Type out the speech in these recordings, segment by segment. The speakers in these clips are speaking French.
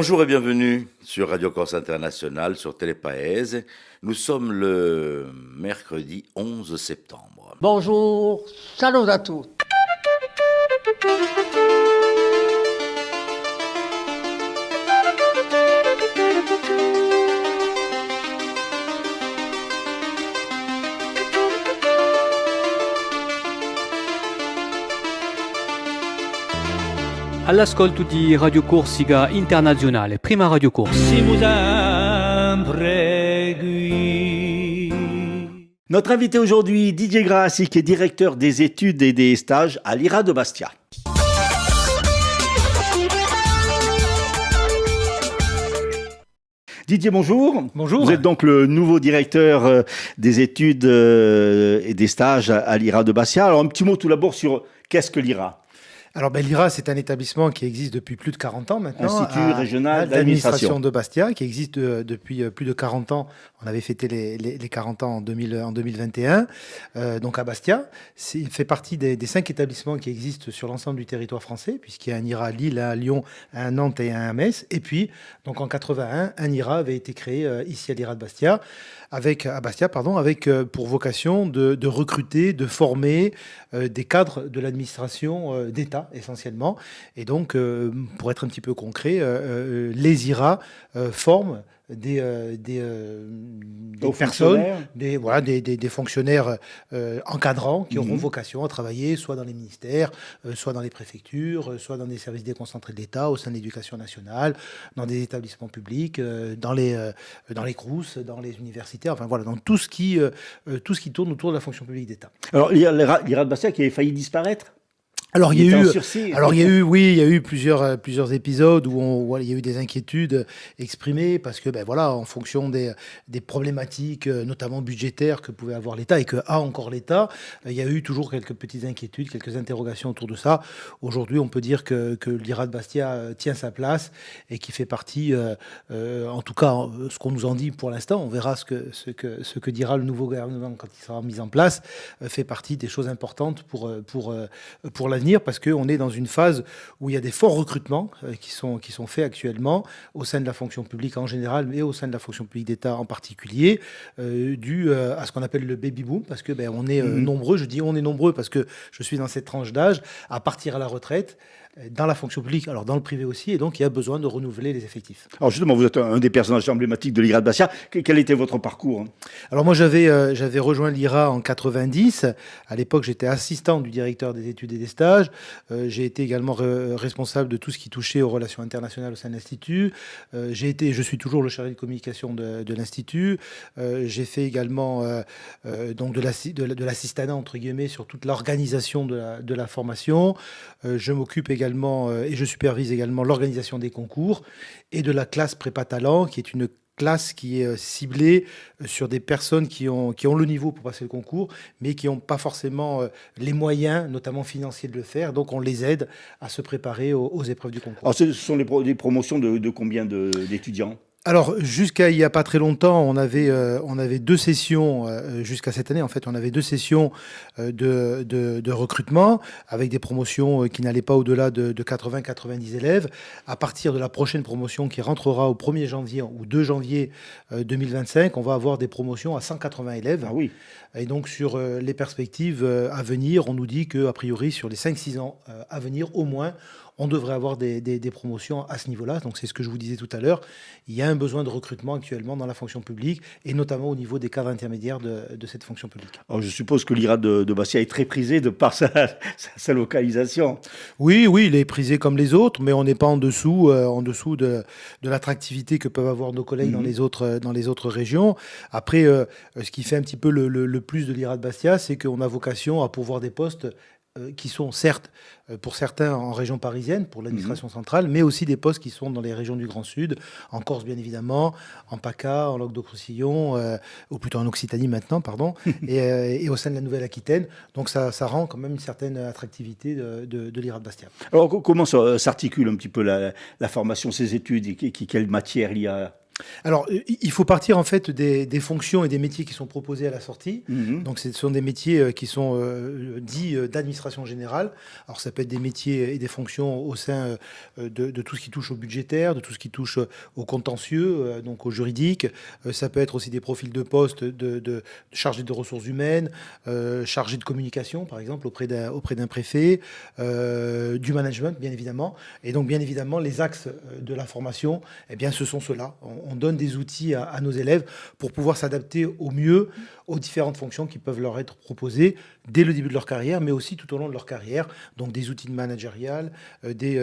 Bonjour et bienvenue sur Radio Corse International, sur Télépaèse. Nous sommes le mercredi 11 septembre. Bonjour, salut à tous. All'ascolto di Radio Corsica Internazionale, prima Radio Corse. Notre invité aujourd'hui, Didier Grassi, qui est directeur des études et des stages à l'IRA de Bastia. Didier, bonjour. Bonjour. Vous êtes donc le nouveau directeur des études et des stages à l'IRA de Bastia. Alors un petit mot tout d'abord sur qu'est-ce que l'IRA ? Alors l'IRA, c'est un établissement qui existe depuis plus de 40 ans maintenant. Institut régional d'administration de Bastia, qui existe depuis plus de 40 ans. On avait fêté les 40 ans en 2021, donc à Bastia. Il fait partie des 5 établissements qui existent sur l'ensemble du territoire français, puisqu'il y a un IRA à Lille, un à Lyon, un à Nantes et un à Metz. Et puis, donc en 81, un IRA avait été créé ici à l'IRA de Bastia, avec pour vocation de recruter, de former des cadres de l'administration d'État essentiellement. Et donc, pour être un petit peu concret, les IRA forment des personnes, des fonctionnaires encadrants qui auront vocation à travailler soit dans les ministères, soit dans les préfectures, soit dans des services déconcentrés de l'État, au sein de l'éducation nationale, dans des établissements publics, dans les CROUS, dans les universités, enfin voilà, dans tout ce qui tourne autour de la fonction publique d'État. Alors, l'IRA de Bastia qui avait failli disparaître. Alors il y a eu plusieurs épisodes où il y a eu des inquiétudes exprimées parce que en fonction des problématiques notamment budgétaires que pouvait avoir l'État et que a encore l'État, il y a eu toujours quelques petites inquiétudes, quelques interrogations autour de ça. Aujourd'hui, on peut dire que l'IRA de Bastia tient sa place et qui fait partie, en tout cas, ce qu'on nous en dit pour l'instant, on verra ce que dira le nouveau gouvernement quand il sera mis en place, fait partie des choses importantes pour l'avenir, parce qu'on est dans une phase où il y a des forts recrutements qui sont faits actuellement au sein de la fonction publique en général, mais au sein de la fonction publique d'État en particulier, dû à ce qu'on appelle le baby boom, parce que on est nombreux, je dis on est nombreux parce que je suis dans cette tranche d'âge, à partir à la retraite, dans la fonction publique, alors dans le privé aussi, et donc il y a besoin de renouveler les effectifs. Alors justement, vous êtes un des personnages emblématiques de l'IRA de Bastia. Quel était votre parcours ? Alors moi, j'avais rejoint l'IRA en 90. À l'époque, j'étais assistant du directeur des études et des stages. J'ai été également responsable de tout ce qui touchait aux relations internationales au sein de l'Institut. Je suis toujours le chargé de communication de l'Institut. J'ai fait également donc de l'assistanat, entre guillemets, sur toute l'organisation de la formation. Je m'occupe également et je supervise également l'organisation des concours et de la classe prépa talent, qui est une classe qui est ciblée sur des personnes qui ont le niveau pour passer le concours, mais qui n'ont pas forcément les moyens, notamment financiers, de le faire. Donc on les aide à se préparer aux épreuves du concours. Alors ce sont des promotions de combien d'étudiants ? Alors, jusqu'à il n'y a pas très longtemps, on avait 2 sessions, jusqu'à cette année, en fait, on avait 2 sessions de recrutement avec des promotions qui n'allaient pas au-delà de 80-90 élèves. À partir de la prochaine promotion qui rentrera au 1er janvier ou 2 janvier 2025, on va avoir des promotions à 180 élèves. Ah oui. Et donc, sur les perspectives à venir, on nous dit qu'a priori, sur les 5-6 ans à venir, au moins, on devrait avoir des promotions à ce niveau-là. Donc, c'est ce que je vous disais tout à l'heure. Il y a un besoin de recrutement actuellement dans la fonction publique et notamment au niveau des cadres intermédiaires de cette fonction publique. Alors, je suppose que l'IRA de Bastia est très prisé de par sa localisation. Oui, il est prisé comme les autres, mais on n'est pas en dessous de l'attractivité que peuvent avoir nos collègues dans les autres régions. Après, ce qui fait un petit peu le plus de l'IRA de Bastia, c'est qu'on a vocation à pourvoir des postes qui sont certes, pour certains, en région parisienne, pour l'administration centrale, mais aussi des postes qui sont dans les régions du Grand Sud, en Corse bien évidemment, en PACA, en Languedoc-Roussillon, ou plutôt en Occitanie maintenant, pardon, et au sein de la Nouvelle-Aquitaine. Donc ça rend quand même une certaine attractivité de l'IRA de Bastia. Alors comment s'articule un petit peu la formation, ces études, et quelle matière il y a ? Alors, il faut partir en fait des fonctions et des métiers qui sont proposés à la sortie. Mhm. Donc, ce sont des métiers qui sont dits d'administration générale. Alors, ça peut être des métiers et des fonctions au sein de tout ce qui touche au budgétaire, de tout ce qui touche au contentieux, donc au juridique. Ça peut être aussi des profils de poste de chargé de ressources humaines, chargé de communication, par exemple, auprès d'un préfet, du management, bien évidemment. Et donc, bien évidemment, les axes de la formation, eh bien, ce sont ceux-là. On donne des outils à nos élèves pour pouvoir s'adapter au mieux aux différentes fonctions qui peuvent leur être proposées dès le début de leur carrière, mais aussi tout au long de leur carrière. Donc des outils managériaux, des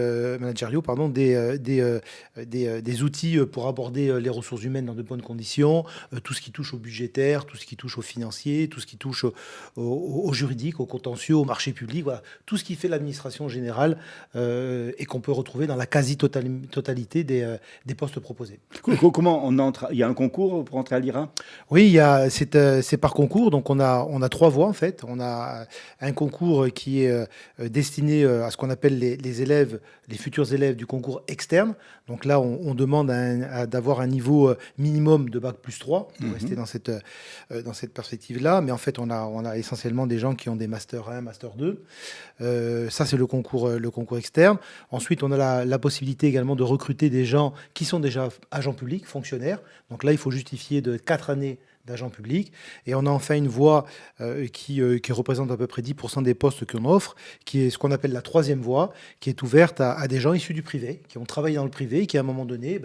outils pour aborder les ressources humaines dans de bonnes conditions, tout ce qui touche au budgétaire, tout ce qui touche au financier, tout ce qui touche au juridique, au contentieux, au marché public, voilà, tout ce qui fait l'administration générale et qu'on peut retrouver dans la quasi-totalité des postes proposés. Comment on entre? Il y a un concours pour entrer à l'IRA? Oui, c'est par concours, donc on a 3 voies en fait. On a un concours qui est destiné à ce qu'on appelle les élèves, les futurs élèves du concours externe. Donc là, on demande d'avoir un niveau minimum de bac plus 3 pour rester dans cette perspective-là. Mais en fait, on a essentiellement des gens qui ont des master 1, master 2. Ça, c'est le concours externe. Ensuite, on a la possibilité également de recruter des gens qui sont déjà agents publics, fonctionnaires. Donc là, il faut justifier de 4 années d'agents publics. Et on a enfin une voie qui représente à peu près 10% des postes qu'on offre, qui est ce qu'on appelle la 3e voie, qui est ouverte à des gens issus du privé, qui ont travaillé dans le privé et qui, à un moment donné,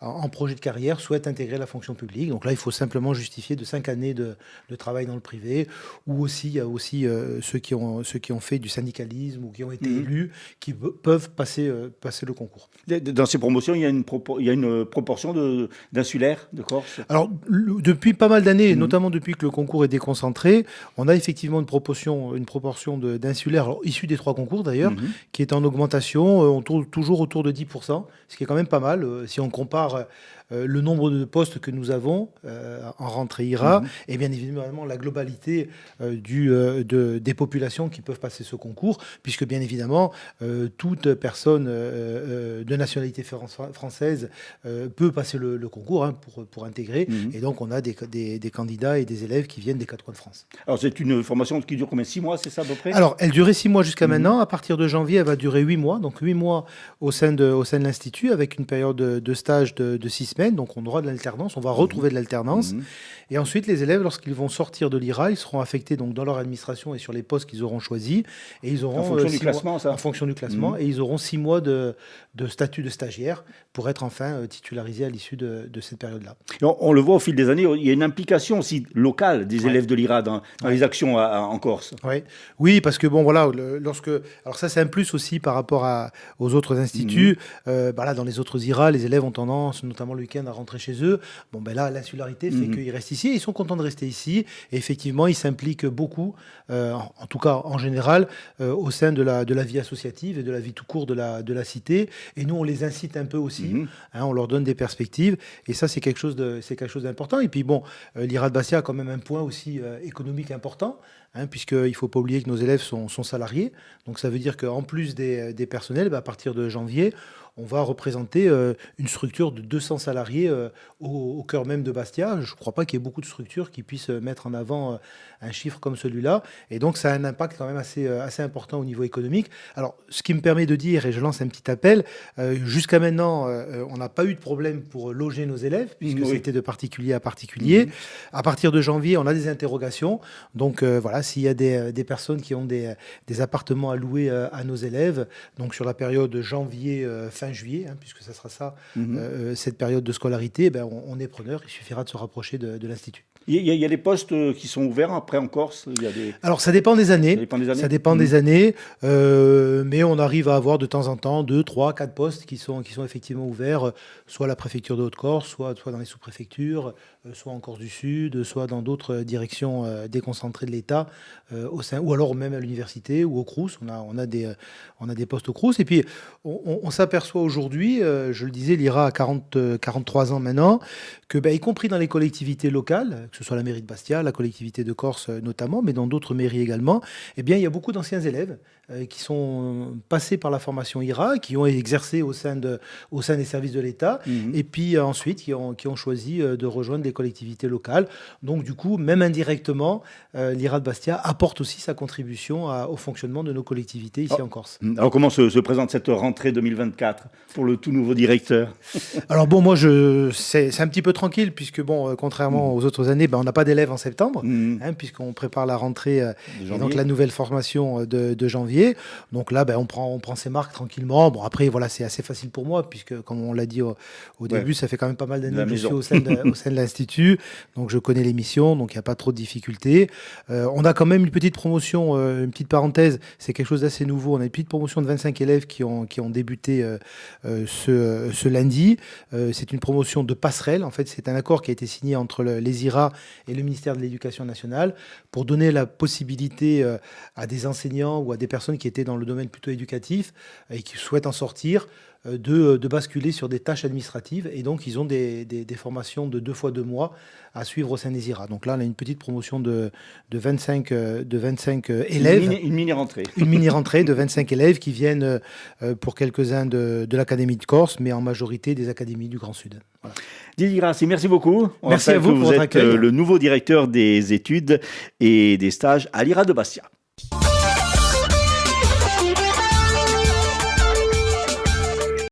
en projet de carrière, souhaitent intégrer la fonction publique. Donc là, il faut simplement justifier de 5 années de travail dans le privé, ou aussi, il y a aussi ceux qui ont fait du syndicalisme ou qui ont été élus, qui peuvent passer le concours. Dans ces promotions, il y a une proportion d'insulaires, de Corse? Alors, depuis pas mal d'années, notamment depuis que le concours est déconcentré, on a effectivement une proportion d'insulaires, alors, issus des 3 concours d'ailleurs, qui est en augmentation, on tourne toujours autour de 10%, ce qui est quand même pas mal. Si on compare le nombre de postes que nous avons en rentrée IRA, et bien évidemment la globalité des populations qui peuvent passer ce concours, puisque bien évidemment, toute personne de nationalité française peut passer le concours pour intégrer. Et donc, on a des candidats et des élèves qui viennent des 4 coins de France. Alors, c'est une formation qui dure combien? 6 mois, c'est ça à peu près? Alors, elle durait 6 mois jusqu'à maintenant. À partir de janvier, elle va durer 8 mois. Donc, 8 mois au sein de l'Institut, avec une période de stage de 6 semaines. Donc, on aura de l'alternance. On va retrouver de l'alternance. Et ensuite, les élèves, lorsqu'ils vont sortir de l'IRA, ils seront affectés donc, dans leur administration et sur les postes qu'ils auront choisis. Et ils auront, en fonction du classement, ça? En fonction du classement. Et ils auront 6 mois de statut de stagiaire pour être enfin titularisés à l'issue de cette période-là. On le voit au fil des années, il y a une implication aussi locale des élèves de l'IRA dans les actions en Corse. Oui, parce que bon, voilà, alors ça c'est un plus aussi par rapport aux autres instituts. Là, dans les autres IRA, les élèves ont tendance, notamment le week-end, à rentrer chez eux. Bon, là, l'insularité fait qu'ils restent ici. Ils sont contents de rester ici. Et effectivement, ils s'impliquent beaucoup, en tout cas en général, au sein de la vie associative et de la vie tout court de la cité. Et nous, on les incite un peu aussi. On leur donne des perspectives. Et ça, c'est quelque chose d'important. Et puis bon, l'IRA de Bastia a quand même un point aussi économique important, puisqu'il ne faut pas oublier que nos élèves sont salariés. Donc ça veut dire qu'en plus des personnels, à partir de janvier, on va représenter une structure de 200 salariés au cœur même de Bastia. Je ne crois pas qu'il y ait beaucoup de structures qui puissent mettre en avant un chiffre comme celui-là. Et donc, ça a un impact quand même assez important au niveau économique. Alors, ce qui me permet de dire, et je lance un petit appel, jusqu'à maintenant, on n'a pas eu de problème pour loger nos élèves, puisque c'était de particulier à particulier. À partir de janvier, on a des interrogations. Donc, voilà, s'il y a des personnes qui ont des appartements à louer à nos élèves, donc sur la période janvier, fin juillet, puisque ça sera ça, cette période de scolarité, on est preneur. Il suffira de se rapprocher de l'Institut. Il y a des postes qui sont ouverts après en Corse? Alors, ça dépend des années. Ça dépend des années. Mais on arrive à avoir de temps en temps 2, 3, 4 postes qui sont effectivement ouverts, soit à la préfecture de Haute-Corse, soit dans les sous-préfectures, soit en Corse du Sud, soit dans d'autres directions déconcentrées de l'État, ou alors même à l'université ou au Crous. On a des postes au Crous. Et puis, on s'aperçoit aujourd'hui, je le disais, l'IRA a 43 ans maintenant, que, y compris dans les collectivités locales, que ce soit la mairie de Bastia, la collectivité de Corse notamment, mais dans d'autres mairies également, eh bien, il y a beaucoup d'anciens élèves qui sont passés par la formation IRA, qui ont exercé au sein des services de l'État, et puis ensuite qui ont choisi de rejoindre les collectivités locales. Donc du coup, même indirectement, l'IRA de Bastia apporte aussi sa contribution au fonctionnement de nos collectivités ici en Corse. Alors comment se présente cette rentrée 2024 pour le tout nouveau directeur? Alors bon, moi, c'est un petit peu tranquille, puisque bon, contrairement aux autres années, on n'a pas d'élèves en septembre, puisqu'on prépare la rentrée et donc la nouvelle formation de janvier. Donc là, on prend ses marques tranquillement. Bon, après, voilà, c'est assez facile pour moi, puisque comme on l'a dit au début, ça fait quand même pas mal d'années que je suis au sein de l'Institut. Donc je connais l'émission, donc il n'y a pas trop de difficultés. On a quand même une petite promotion, une petite parenthèse, c'est quelque chose d'assez nouveau. On a une petite promotion de 25 élèves qui ont débuté ce lundi. C'est une promotion de passerelle. En fait, c'est un accord qui a été signé entre les IRA et le ministère de l'Éducation nationale pour donner la possibilité à des enseignants ou à des personnes qui étaient dans le domaine plutôt éducatif et qui souhaitent en sortir, de basculer sur des tâches administratives. Et donc, ils ont des formations de 2 fois 2 mois à suivre au sein des IRA. Donc là, on a une petite promotion de 25 élèves. Une mini-rentrée. Une mini-rentrée de 25 élèves qui viennent pour quelques-uns de l'Académie de Corse, mais en majorité des académies du Grand Sud. Voilà. Didier Grassi, merci beaucoup. Merci à vous pour votre accueil. Vous êtes le nouveau directeur des études et des stages à l'IRA de Bastia.